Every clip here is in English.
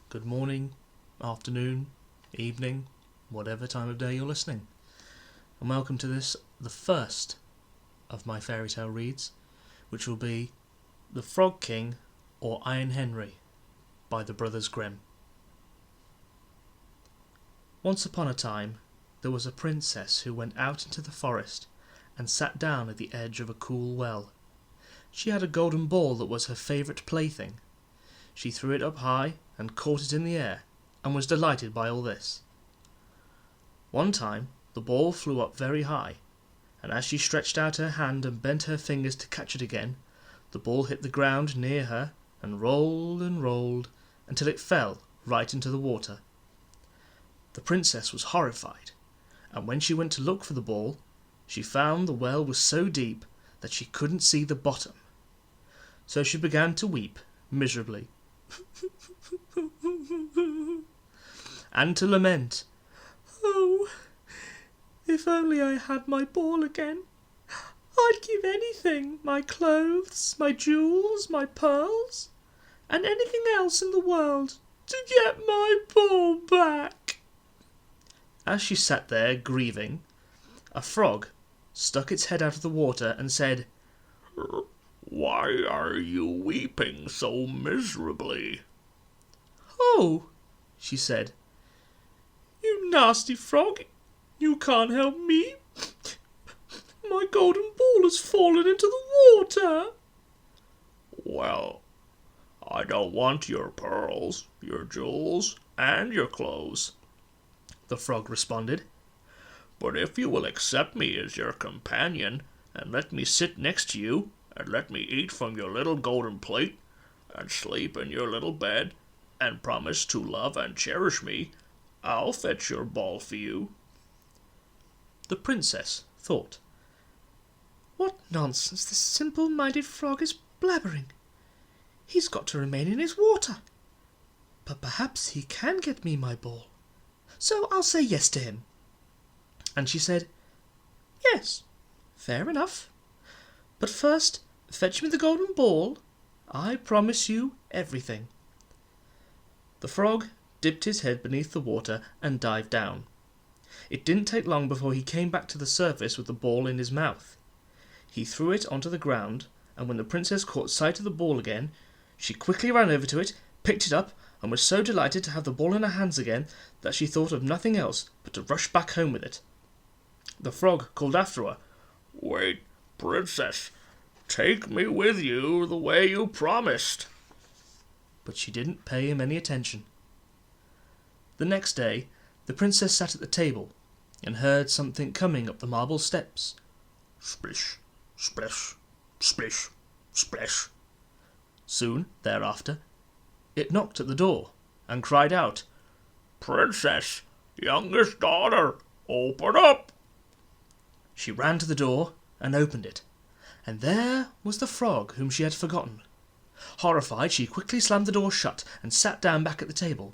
good morning, afternoon, evening, whatever time of day you're listening. And welcome to this, the first of my fairy tale reads, which will be The Frog King or Iron Henry by the Brothers Grimm. Once upon a time, there was a princess who went out into the forest and sat down at the edge of a cool well. She had a golden ball that was her favourite plaything. She threw it up high and caught it in the air, and was delighted by all this. One time the ball flew up very high, and as she stretched out her hand and bent her fingers to catch it again, the ball hit the ground near her and rolled until it fell right into the water. The princess was horrified, and when she went to look for the ball, she found the well was so deep that she couldn't see the bottom. So she began to weep miserably and to lament, "Oh, if only I had my ball again! I'd give anything, my clothes, my jewels, my pearls, and anything else in the world, to get my ball back." As she sat there grieving, a frog stuck its head out of the water and said, "Why are you weeping so miserably?" "Oh," she said, "you nasty frog, you can't help me. My golden ball has fallen into the water." "Well, I don't want your pearls, your jewels, and your clothes," the frog responded. "But if you will accept me as your companion, and let me sit next to you, and let me eat from your little golden plate, and sleep in your little bed, and promise to love and cherish me, I'll fetch your ball for you." The princess thought, "What nonsense this simple-minded frog is blabbering. He's got to remain in his water. But perhaps he can get me my ball, so I'll say yes to him." And she said, "Yes, fair enough. But first fetch me the golden ball. I promise you everything." The frog dipped his head beneath the water and dived down. It didn't take long before he came back to the surface with the ball in his mouth. He threw it onto the ground, and when the princess caught sight of the ball again, she quickly ran over to it, picked it up, and was so delighted to have the ball in her hands again that she thought of nothing else but to rush back home with it. The frog called after her, "Wait, princess, take me with you the way you promised." But she didn't pay him any attention. The next day the princess sat at the table and heard something coming up the marble steps. Splish, splash, splish, splash. Soon thereafter it knocked at the door and cried out, "Princess, youngest daughter, open up." She ran to the door and opened it, and there was the frog whom she had forgotten. Horrified, she quickly slammed the door shut and sat down back at the table.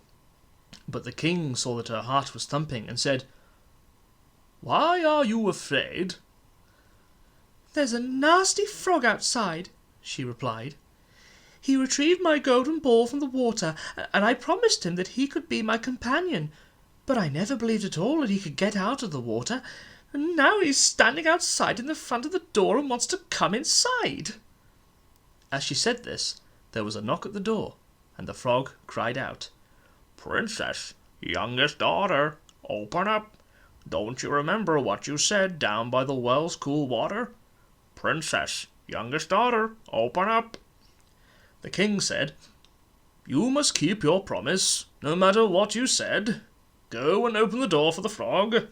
But the king saw that her heart was thumping and said, "Why are you afraid?" "There's a nasty frog outside," she replied. "He retrieved my golden ball from the water, and I promised him that he could be my companion, but I never believed at all that he could get out of the water, and now he's standing outside in the front of the door and wants to come inside." As she said this, there was a knock at the door, and the frog cried out, "Princess, youngest daughter, open up. Don't you remember what you said down by the well's cool water? Princess, youngest daughter, open up." The king said, "You must keep your promise, no matter what you said. Go and open the door for the frog."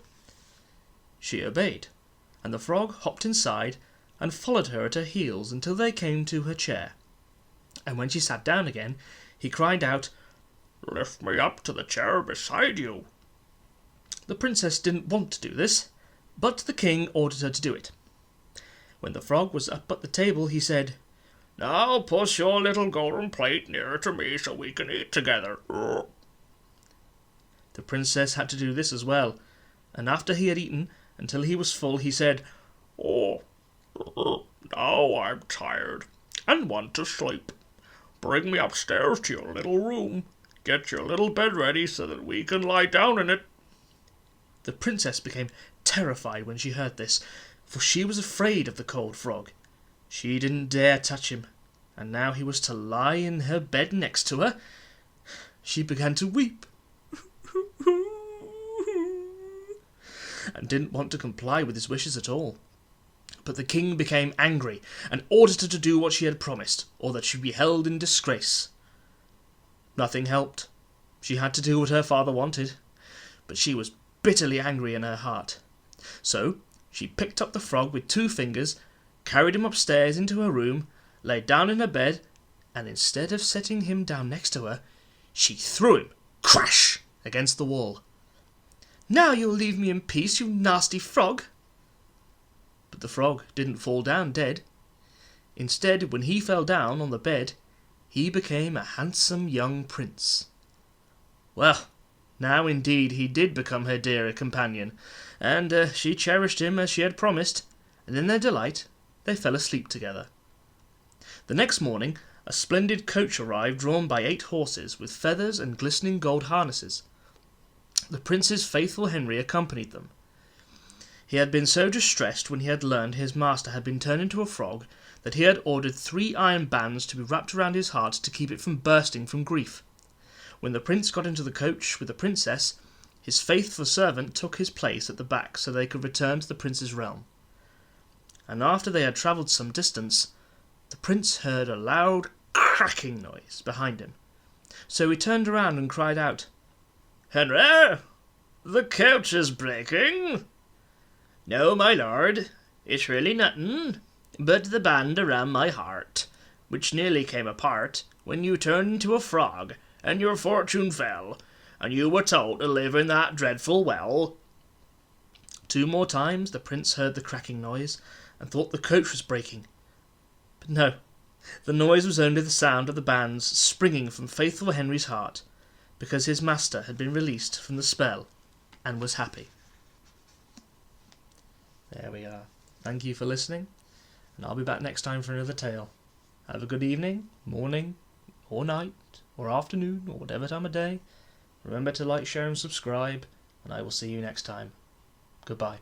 She obeyed, and the frog hopped inside and followed her at her heels until they came to her chair. And when she sat down again, he cried out, "Lift me up to the chair beside you." The princess didn't want to do this, but the king ordered her to do it. When the frog was up at the table, he said, "Now push your little golden plate nearer to me so we can eat together." The princess had to do this as well, and after he had eaten until he was full, he said, "Oh, now I'm tired and want to sleep. Bring me upstairs to your little room. Get your little bed ready so that we can lie down in it." The princess became terrified when she heard this, for she was afraid of the cold frog. She didn't dare touch him, and now he was to lie in her bed next to her. She began to weep and didn't want to comply with his wishes at all. But the king became angry and ordered her to do what she had promised, or that she would be held in disgrace. Nothing helped. She had to do what her father wanted, but she was bitterly angry in her heart. So she picked up the frog with 2 fingers, carried him upstairs into her room, lay down in her bed, and instead of setting him down next to her, she threw him, crash, against the wall. "Now you'll leave me in peace, you nasty frog." But the frog didn't fall down dead. Instead, when he fell down on the bed, he became a handsome young prince. Well, now indeed he did become her dear companion, and she cherished him as she had promised, and in their delight they fell asleep together. The next morning a splendid coach arrived, drawn by 8 horses, with feathers and glistening gold harnesses. The prince's faithful Henry accompanied them. He had been so distressed when he had learned his master had been turned into a frog that he had ordered 3 iron bands to be wrapped around his heart to keep it from bursting from grief. When the prince got into the coach with the princess, his faithful servant took his place at the back so they could return to the prince's realm. And after they had travelled some distance, the prince heard a loud cracking noise behind him. So he turned around and cried out, "Henry, the coach is breaking." "No, my lord, it's really nothing but the band around my heart, which nearly came apart when you turned into a frog, and your fortune fell, and you were told to live in that dreadful well." 2 more times the prince heard the cracking noise, and thought the coach was breaking. But no, the noise was only the sound of the bands springing from faithful Henry's heart, because his master had been released from the spell, and was happy. There we are. Thank you for listening, and I'll be back next time for another tale. Have a good evening, morning, or night, or afternoon, or whatever time of day. Remember to like, share, and subscribe, and I will see you next time. Goodbye.